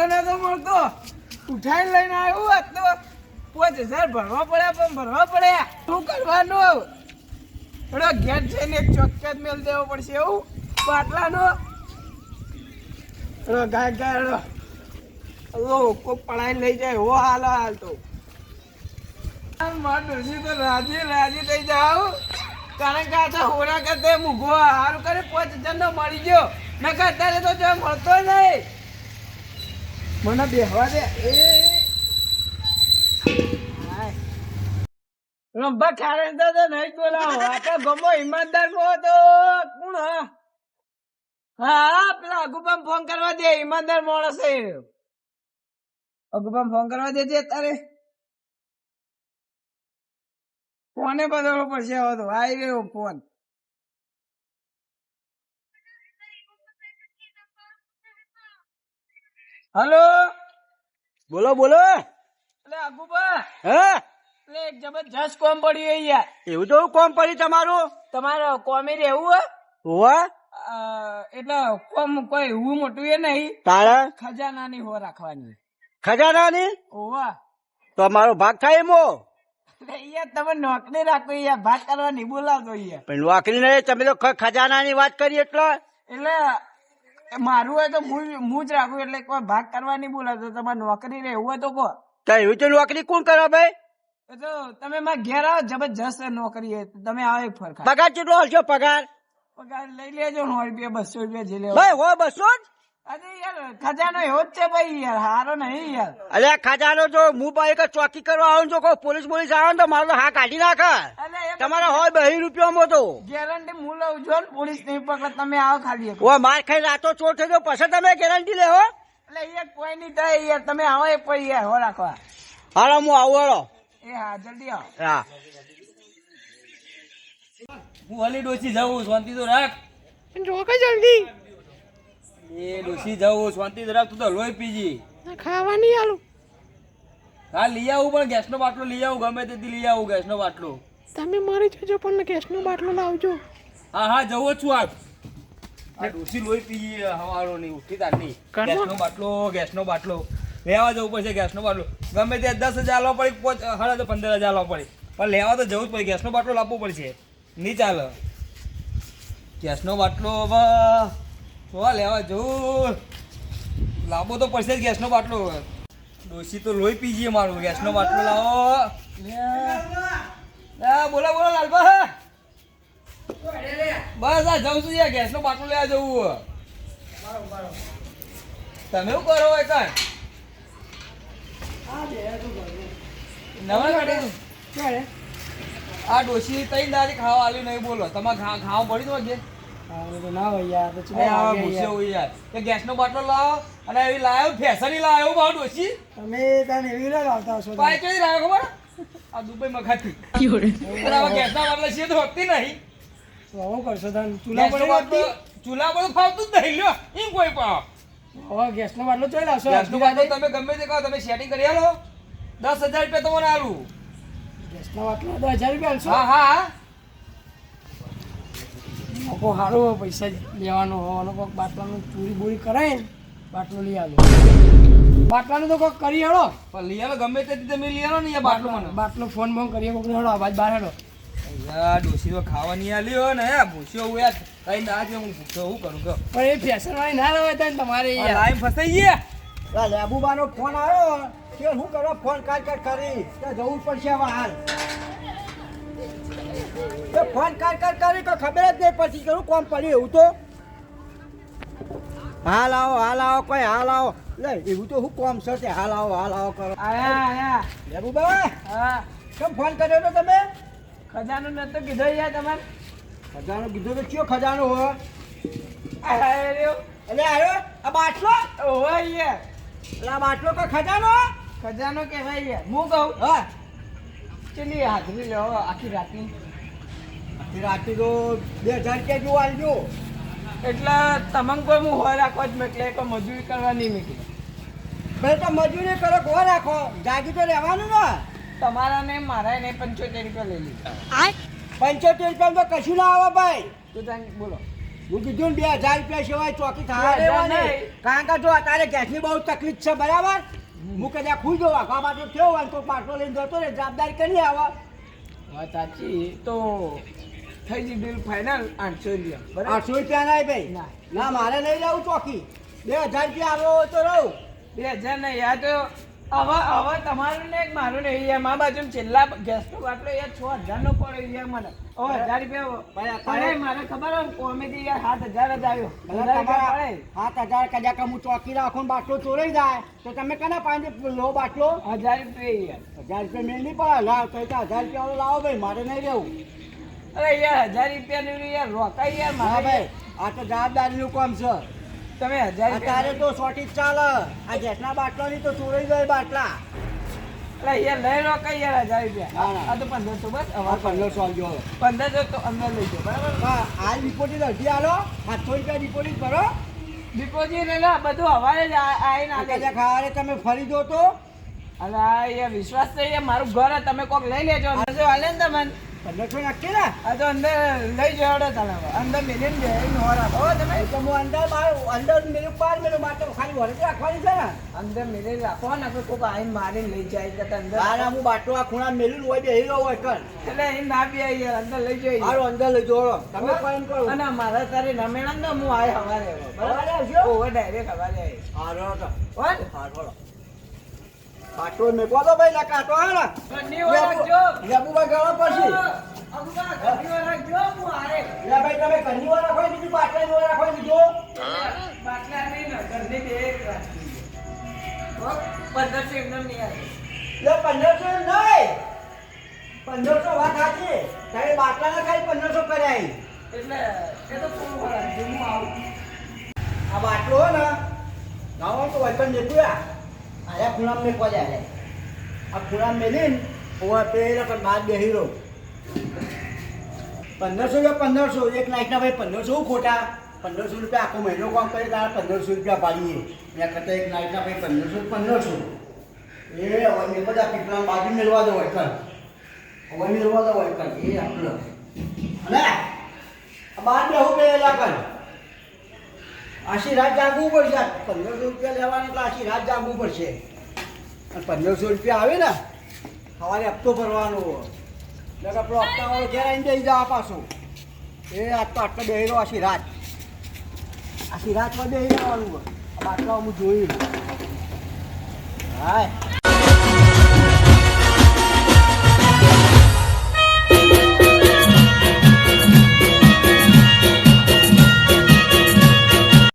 મળતો નતો મળતો ઉઠાઈને લઈને આવ્યો આજ તો 5000 ભરવા પડ્યા પણ ભરવા પડ્યા શું કરવાનું થોડો ઘેર જઈને એક ચોક્કસ મેલ દેવો પડશે એવું બાટલાનો ગાય ગાય કોઈ પડાઈ લઈ જાય હો હાલ તો માર ડોસી તો રાજી થઈ જાવ કારણ કે આ તો હોરા કરતે મૂઘો સારું કરે 5000 નો મળી ગયો નકર અત્યારે તો જો મળતો નહીં મને બેહવા દે રંભા ખારણ તો નહીં બોલાવો આ ગમો ઈમાનદાર નો તો કોણ હા પેલા અગુપામ ફોન કરવા દે ઈમાનદાર માણસ છે અગુપામ ફોન કરવા દેજે અત્યારે ફોને બદલવો પડશે હવે તો આવી ગયો ફોન હલો બોલો બોલો. એટલે અગુબા હે એટલે એક જબરજસ્ત કોમ પડ્યું યાર. એવું તો કોમ પડી તમારું? તમારે કોમે રહેવું હોવા એટલે કોમ કોઈ એવું મોટું એ નહીં તારા ખજાનાની હો રાખવાની ખજાનાની ઓવા તો મારો ભાગ થાય એમો. એટલે યાર તમે નોકરી રાખો યાર ભાગ કરવા નહીં બોલાવતો યાર. પણ નોકરી નહીં તમે તો ખજાનાની વાત કરી એટલે મારું હોય તો હું જ રાખું એટલે કોઈ ભાગ કરવા નહીં બોલાવતો તમારે નોકરી રહેવું હોય તો કહો. એવું તો નોકરી કોણ કરે ભાઈ? એ તો તમે મારા ઘેર આવો જબરજસ્ત નોકરી છે તમે આવો એક ફરખા પગાર કેટલો હશે પગાર? પગાર લઈ લેજો 100 રૂપિયા 200 રૂપિયા જે લેવા. ભાઈ હોય 200 જ? અરે યાર ખજાનો એવો જ છે ભાઈ યાર હારો નહીં યાર. અલ્યા ખજાનો જો હું ભાઈ કે ચોકી કરવા આવું જો કોઈ પોલીસ આવે તો મારો હા કાઢી નાખે. તમારે હોય 2 રૂપિયામાં તો ગેરંટી હું લઉં છું પોલીસ નહીં પકડે તમે આવો ખાલી. ઓ માર ખાઈ રાતો ચોર થઈ ગયો પછી તમે ગેરંટી લેવો? એટલે યાર કોઈ નહીં થાય યાર તમે આવો એક પછી યાર હો રાખવા. હાલો હું આવું હાલો. એ હા જલ્દી આવો. હા હું વાલી ડોસી જાઉં શાંતિ તો રાખ. રોકે જલ્દી એ ડોસી જાઉં શાંતિ તો રાખ. તું તો લોહી પીજી. ખાવા નહીં આલું. હા લઈ આવું પણ ગેસનો બાટલો લઈ આવું ગમે તેથી લઈ આવું ગેસનો બાટલો. તમે મારી જજો પણ ગેસનો બાટલો લાવજો. હા જવો છું આ ડોસી લોહી પીજી હવારો નહીં ઉઠી તાર નહીં. ગેસનો બાટલો લેવા જવું પડશે. ગેસનો બાટલો ગમે તે 10,000 લાવવા પડે 15,000 લાવવા પડે પણ લેવા તો જવું જ પડે. ગેસનો બાટલો લાવવો પડશે નહીં ચાલે. ગેસનો બાટલો હવે લેવા જવું લાવવો તો પડશે જ ગેસનો બાટલો. ડોસી તો લોહી પીજીએ મારું. ગેસનો બાટલો લાવો. બોલો લાલબા. બસ આ જાઉં છું યાર ગેસનો બાટલો લેવા જવું. તમે શું કરો હોય કર નવા કાઢે આ ડોસી તઈ દારી ખાવા આલ્યું નહીં બોલો તમારે ખાવા પડી તો જે ના હોય યાર ગેસનો બાટલો લાવો અને એવી લાવ્યો ફેસની લાવ્યો બહુ ડોસી. તમે તને એવી ના લાવતા હશો. પાય કઈ લાવ્યો ખબર આ દુબઈ મખાથી ગેસના બાટલા છે તો હોતી નહીં. શું કરશો તમે ચૂલા પર ફાવતું જ નહીં લ્યો એમ કોઈ પણ. હવે ગેસનો બાટલો ચોઈ લાવશો. ગેસનો બાટલો તમે ગમે તે કહો તમે સેટિંગ કરી આલો 10,000 રૂપિયા તમને આલું. ગેસનો બાટલો 10,000 રૂપિયા આલશો. હા કોઈ સારું પૈસા લેવાનો હોવાનો કોઈક બાટલાનું ચોરી બોરી કરાય ને બાટલો લઈ આવો. બાટલાનું તો કોઈક કરી હેડો પણ લઈ આલો ગમે તે તમે લઈ આલો ને બાટલો મને બાટલો ફોન કરીએ કોઈક હેડો અવાજ બહાર હેડો. યાર ડોસી તો ખાવાની આલ્યો ને હે ભૂસ્યો હું યાર કઈ ના દે હું ભૂખ્યો હું કરું કહો. પણ એ ફેશન વાળી ના રહે તો તમારે યાર. લાઈન ફસાઈ ગયા. લેબુબાનો ફોન આવ્યો કે શું કરવા ફોન કાઢ કરી જવું પડશે હવે હાલ. ફોન કાઢ કરી તો ખબર જ નહીં પછી કરું કોમ પડ્યું એવું તો. હાલ આવો કોઈ હાલ આવો લે એવું તો શું કોમ છે હાલ આવો કરો. આયા લેબુબા હા કેમ ફોન કર્યો તો તમે? ખજાનો નતો કીધો યાર તમારે. ખજાનો કીધો તો કયો ખજાનો હોય? આવ્યો આ બાટલો? ઓહો યાર એટલે આ બાટલો કો ખજાનો? ખજાનો કહેવાય યાર. હું કહું હા ચલી હાજરી લેવો આખી રાતની. રાતે તો 2,000 રૂપિયા જેવું આલજો. એટલે તમને કોઈ હું હોય રાખવા જ મેકલે કોઈ મજૂરી કરવા નહીં મેકલે. ભાઈ તો મજૂરી કરો ઘો રાખો જાગી તો રહેવાનું ને. તમારા ને મારા ને 75 રૂપિયા લઈ લીધા. 75 રૂપિયા તો કશું ના આવે ભાઈ. તો તમે બોલો હું કીધું ને 2000 રૂપિયા સિવાય ચોકી થવા 2000 દેવાની નહીં. કારણ કે જો અત્યારે ગેસની બહુ તકલીફ છે બરાબર હું કદાચ ખુઈ દઉં આખા બાજુ થયો હોય તો પાટલો લઈને જતો રે જવાબદારી કરી આવે વાત સાચી તો થઈ ગઈ બિલ ફાઇનલ 800 રૂપિયા બરાબર 800 રૂપિયા નહીં ભાઈ ના. ના મારે નહીં લેવું ચોકી 2000 રૂપિયા આવો તો રહું 2000 નહીં યાર તો હવે તમારું ને એક મારું ને યાર મા બાજુ છેલ્લા ગેસનો બાટલો યાર 6000 નો પડે યાર મને હવે 1000 રૂપિયા પડે મારે ખબર હોય કોમેથી યાર 7000 જ આવ્યો ભલે 1000 રૂપિયા તમારા પડે 7000 કદાચ હું ચોકી રાખું ને બાટલો ચોરાઈ જાય તો તમે કના પાંજે લો બાટલો 1000 રૂપિયા યાર 1000 રૂપિયા મેળ નહીં પડે લાવ તો 1000 રૂપિયા વાળો લાવો ભાઈ મારે નહીં રહેવું અરે યાર 1000 રૂપિયાનું યાર રોકાઈ યાર હા મારે ભાઈ આ તો જવાબદારીનું કામ છે તમે 1000 અત્યારે તો શોર્ટેજ ચાલે આ ગેસના બાટલાની તો ચોરાઈ જાય બાટલા અરે યાર લઈ રોકાઈ યાર 1000 રૂપિયા ના, ના. આ તો 1500 બસ આ હવે 1500 આવજો હવે 1500 તો અંદર લઈ જાઓ બરાબર હા આ ડિપોઝિટ અડધી આલો 700 રૂપિયા ડિપોઝિટ ભરો ડિપોઝિટ એટલે બધું હવારે જ આવીને આ આપે કદાચ ખાવારે તમે ફરી દો તો અરે આ યાર વિશ્વાસ છે યાર મારું ઘર છે, તમે કોક લઈ લેજો અંદર જો હાલે ને તમને 1500 નાખીએ ને આ તો અંદર લઈ જાઓ ચાલો અંદર મિલિયન બે નોર આપો હો તમે તો હું અંદર મેલું બહાર મેલું મારે તો ખાલી વરસ રાખવાની છે ને અંદર મિલિયન રાખો ને આપણે કોક આવીને મારીને લઈ જાય કે અંદર ના હું બાટલો આ ખૂણા મેલું હોય બે હીરો હોય કર એટલે અહીં ના બી યાર અંદર લઈ જઈએ હાલો અંદર લઈ જોડો તમે કોઈન કરો અને મારા તારે રમેણા ને હું આય હવારે હવારે આવશો? ઓવર ડાયરેક્ટ હવારે આવી હાલો તો હોન હાલો બાટલો મેકો તો ભાઈ ના કાટો હા ને ઘરની ઓર રાખજો લેબુભાઈ ગળો પછી અબુકા ઘરની ઓર રાખજો હું આરે લે ભાઈ તમે ઘરની વાર રાખો બીજું બાટલાની વાર રાખો બીજું બાટલા નહીં ને ઘરની બે એક રાખજો 1500 એમને નહીં આવે લે 1500 નહીં 1500 વાત સાચી તારે બાટલાના ખાલી 1500 કર્યા એટલે એ તો પૂરું રાખજો હું આવું આ બાટલો હો ને ગાવો તો વચન જતું આયા ખૂણા મેં કોઈ જાય આ ખૂણા મેલીન ઓવા પેલા પર બાદ બેહી રહો 1500 1500 એક નાઈટના ભાઈ 1500 હું ખોટા 1500 રૂપિયા આખો મહિનો કામ કરે તારે 1500 રૂપિયા પાડીએ મેં કરતા એક નાઈટના ભાઈ 1500 એ હવે મેં બધા પીપળા બાજુ મેળવા દો વચન હવે મેળવા દો વચન એ આપણો અને આ બાર બેહું પેલા કર આશી રાત જાગવું પડશે 1500 રૂપિયા લેવાના એટલે આશી રાત જાગવું પડશે અને 1500 રૂપિયા આવે ને સવારે હપ્તો ભરવાનો એટલે આપણો હપ્તાવાળો ઘેર આવીને દઈ જવા પાછો એ આજ તો આટલો બેહી રહ્યો આશી રાત પર બેહી રહેવાનું બાટલા હું જોયું હાય